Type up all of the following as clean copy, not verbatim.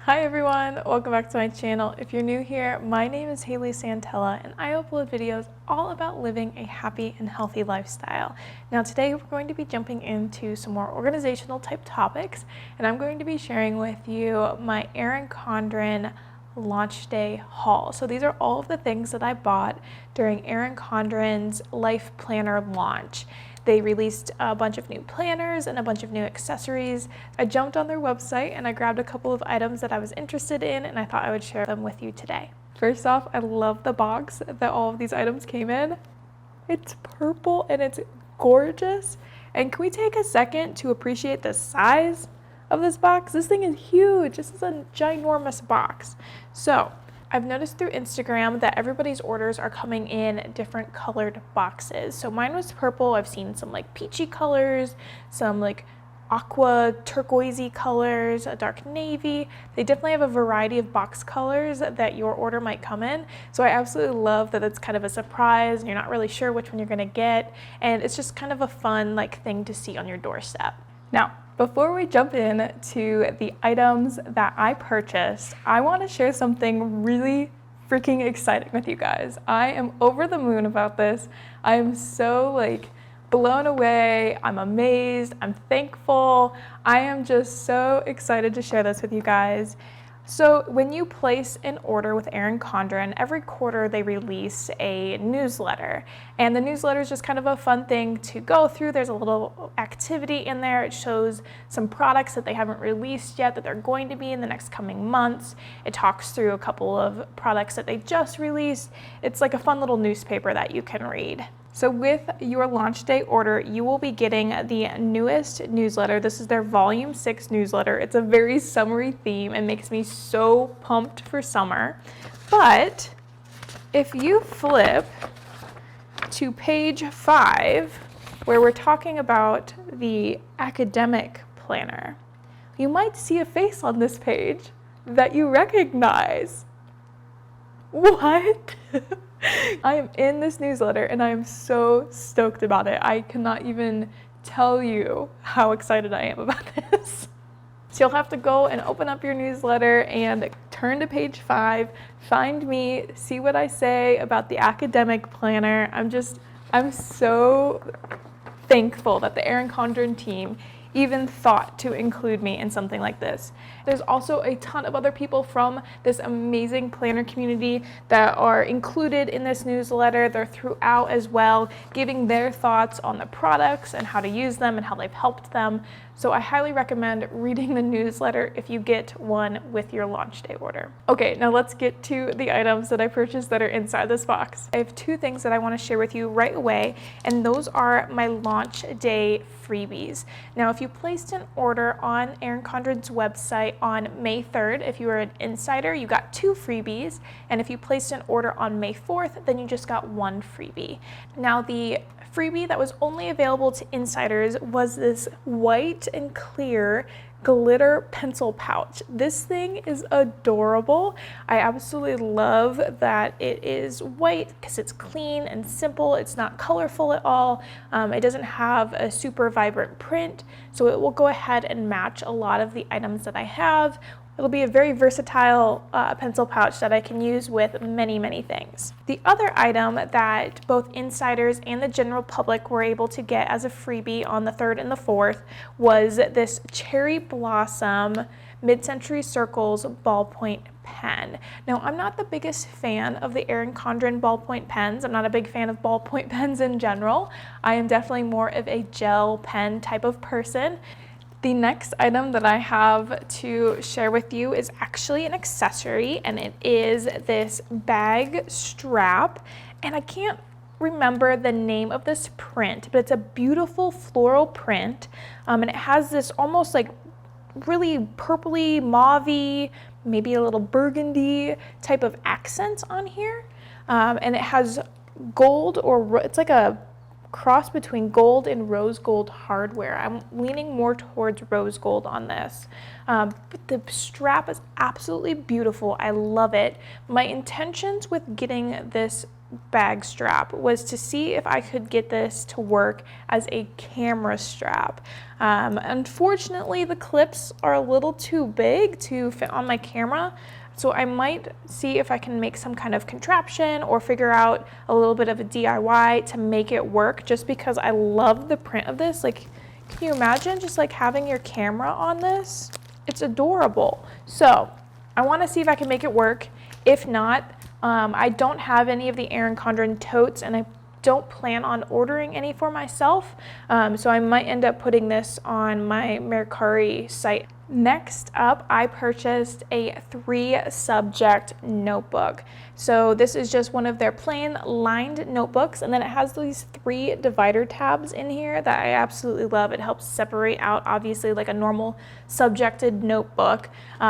Hi everyone, welcome back to my channel. If you're new here, my name is Hayle Santella and I upload videos all about living a happy and healthy lifestyle. Now today we're going to be jumping into some more organizational type topics, and I'm going to be sharing with you my Erin Condren launch day haul. So these are all of the things that I bought during Erin Condren's Life Planner launch. They released a bunch of new planners and a bunch of new accessories. I jumped on their website and I grabbed a couple of items that I was interested in, and I thought I would share them with you today. First off, I love the box that all of these items came in. It's purple and it's gorgeous. And can we take a second to appreciate the size of this box? This thing is huge. This is a ginormous box. So I've noticed through Instagram that everybody's orders are coming in different colored boxes. So mine was purple. I've seen some like peachy colors, some like aqua turquoisey colors, a dark navy. They definitely have a variety of box colors that your order might come in. So I absolutely love that it's kind of a surprise and you're not really sure which one you're gonna get. And it's just kind of a fun like thing to see on your doorstep. Now, before we jump in to the items that I purchased, I want to share something really freaking exciting with you guys. I am over the moon about this. I am so blown away. I'm amazed. I'm thankful. I am just so excited to share this with you guys. So when you place an order with Erin Condren, every quarter they release a newsletter. And the newsletter is just kind of a fun thing to go through. There's a little activity in there. It shows some products that they haven't released yet that they're going to be in the next coming months. It talks through a couple of products that they just released. It's like a fun little newspaper that you can read. So with your launch day order, you will be getting the newest newsletter. This is their volume 6 newsletter. It's a very summery theme and makes me so pumped for summer. But if you flip to page 5, where we're talking about the academic planner, you might see a face on this page that you recognize. What? I am in this newsletter and I am so stoked about it. I cannot even tell you how excited I am about this. So you'll have to go and open up your newsletter and turn to page 5, find me, see what I say about the academic planner. I'm so thankful that the Erin Condren team even thought to include me in something like this. There's also a ton of other people from this amazing planner community that are included in this newsletter. They're throughout as well, giving their thoughts on the products and how to use them and how they've helped them. So I highly recommend reading the newsletter if you get one with your launch day order. Okay, now let's get to the items that I purchased that are inside this box. I have 2 things that I want to share with you right away, and those are my launch day freebies. Now, if you placed an order on Erin Condren's website on May 3rd, if you were an insider, you got 2 freebies, and if you placed an order on May 4th, then you just got 1 freebie. Now, the freebie that was only available to insiders was this white and clear glitter pencil pouch. This thing is adorable. I absolutely love that it is white because it's clean and simple. It's not colorful at all. It doesn't have a super vibrant print, so it will go ahead and match a lot of the items that I have. It'll be a very versatile pencil pouch that I can use with many, many things. The other item that both insiders and the general public were able to get as a freebie on the 3rd and the 4th was this Cherry Blossom Mid-Century Circles ballpoint pen. Now, I'm not the biggest fan of the Erin Condren ballpoint pens. I'm not a big fan of ballpoint pens in general. I am definitely more of a gel pen type of person. The next item that I have to share with you is actually an accessory, and it is this bag strap. And I can't remember the name of this print, but it's a beautiful floral print, and it has this almost like really purpley, mauvey, maybe a little burgundy type of accents on here, and it has gold, or it's like a cross between gold and rose gold hardware. I'm leaning more towards rose gold on this. But the strap is absolutely beautiful. I love it. My intentions with getting this bag strap was to see if I could get this to work as a camera strap. Unfortunately, the clips are a little too big to fit on my camera, so I might see if I can make some kind of contraption or figure out a little bit of a DIY to make it work, just because I love the print of this. Like, can you imagine just like having your camera on this? It's adorable. So I want to see if I can make it work. If not, I don't have any of the Erin Condren totes, and I don't plan on ordering any for myself, so I might end up putting this on my Mercari site. Next up, I purchased a 3-subject notebook. So this is just one of their plain lined notebooks, and then it has these 3 divider tabs in here that I absolutely love. It helps separate out, obviously, like a normal subjected notebook.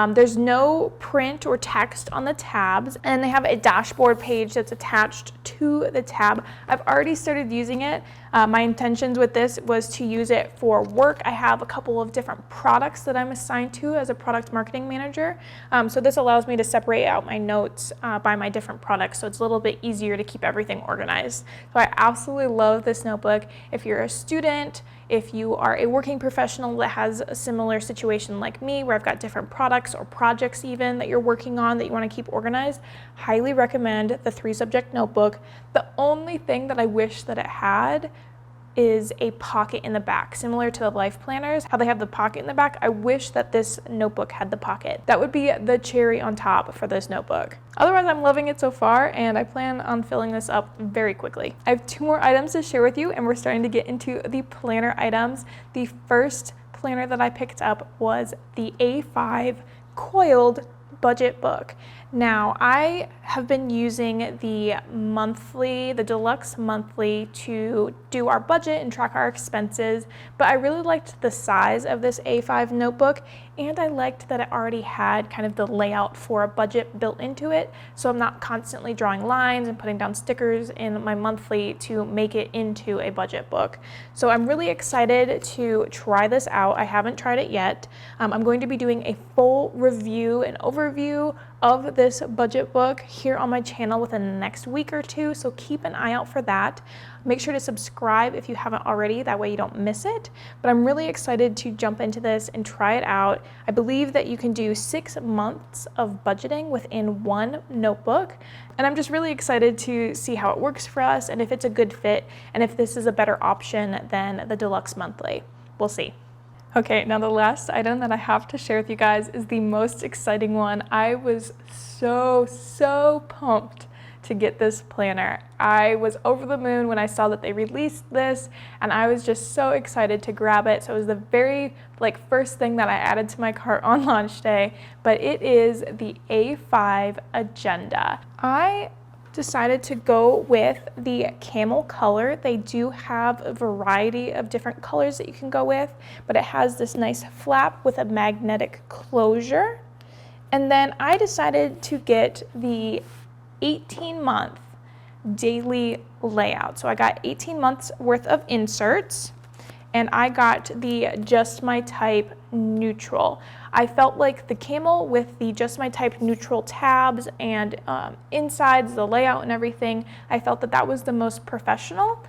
There's no print or text on the tabs, and they have a dashboard page that's attached to the tab. I've already started using it. My intentions with this was to use it for work. I have a couple of different products that I'm assigned to as a product marketing manager. So this allows me to separate out my notes by my different products, so it's a little bit easier to keep everything organized. So I absolutely love this notebook. If you're a student, if you are a working professional that has a similar situation like me, where I've got different products or projects even that you're working on that you want to keep organized, highly recommend the 3-subject notebook. The only thing that I wish that it had is a pocket in the back, similar to the life planners, how they have the pocket in the back. I wish that this notebook had the pocket. That would be the cherry on top for this notebook. Otherwise, I'm loving it so far, and I plan on filling this up very quickly. I have 2 more items to share with you, and we're starting to get into the planner items. The first planner that I picked up was the A5 Coiled budget book. Now, I have been using the deluxe monthly to do our budget and track our expenses, but I really liked the size of this A5 notebook, and I liked that it already had kind of the layout for a budget built into it, so I'm not constantly drawing lines and putting down stickers in my monthly to make it into a budget book. So I'm really excited to try this out. I haven't tried it yet. I'm going to be doing a full review and overview of this budget book here on my channel within the next week or 2, so keep an eye out for that. Make sure to subscribe if you haven't already, that way you don't miss it. But I'm really excited to jump into this and try it out. I believe that you can do 6 months of budgeting within 1 notebook, and I'm just really excited to see how it works for us and if it's a good fit and if this is a better option than the deluxe monthly. We'll see. Okay, now the last item that I have to share with you guys is the most exciting one. I was so pumped to get this planner. I was over the moon when I saw that they released this, and I was just so excited to grab it. So it was the very first thing that I added to my cart on launch day, but it is the A5 Agenda. I decided to go with the camel color. They do have a variety of different colors that you can go with, but it has this nice flap with a magnetic closure. And then I decided to get the 18-month daily layout. So I got 18 months worth of inserts, and I got the Just My Type neutral. I felt like the camel with the Just My Type neutral tabs and insides, the layout and everything, I felt that that was the most professional.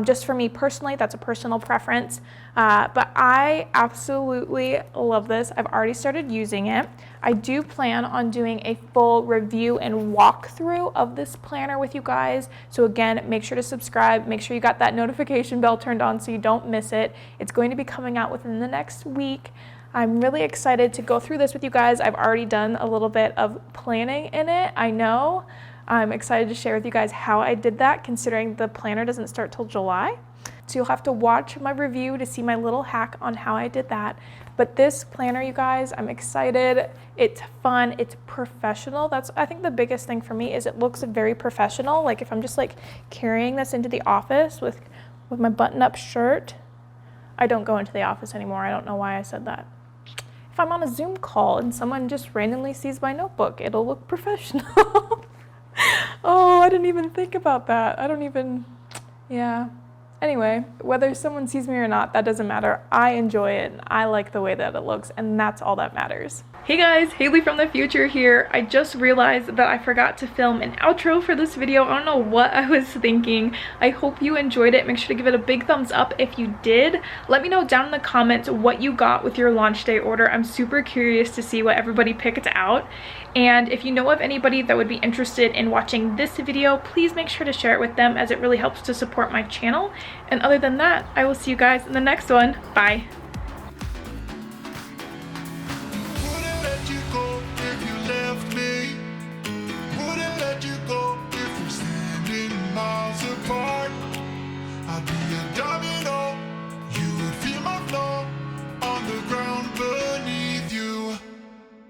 Just for me personally, that's a personal preference. But I absolutely love this. I've already started using it. I do plan on doing a full review and walkthrough of this planner with you guys. So again, make sure to subscribe. Make sure you got that notification bell turned on so you don't miss it. It's going to be coming out within the next week. I'm really excited to go through this with you guys. I've already done a little bit of planning in it, I know. I'm excited to share with you guys how I did that, considering the planner doesn't start till July. So you'll have to watch my review to see my little hack on how I did that. But this planner, you guys, I'm excited. It's fun, it's professional. That's, I think, the biggest thing for me is it looks very professional. Like if I'm just carrying this into the office with my button-up shirt, I don't go into the office anymore. I don't know why I said that. If I'm on a Zoom call and someone just randomly sees my notebook, it'll look professional. Oh, I didn't even think about that. Yeah. Anyway, whether someone sees me or not, that doesn't matter. I enjoy it, and I like the way that it looks, and that's all that matters. Hey guys, Haley from the future here. I just realized that I forgot to film an outro for this video. I don't know what I was thinking. I hope you enjoyed it. Make sure to give it a big thumbs up if you did. Let me know down in the comments what you got with your launch day order. I'm super curious to see what everybody picked out. And if you know of anybody that would be interested in watching this video, please make sure to share it with them, as it really helps to support my channel. And other than that, I will see you guys in the next one. Bye.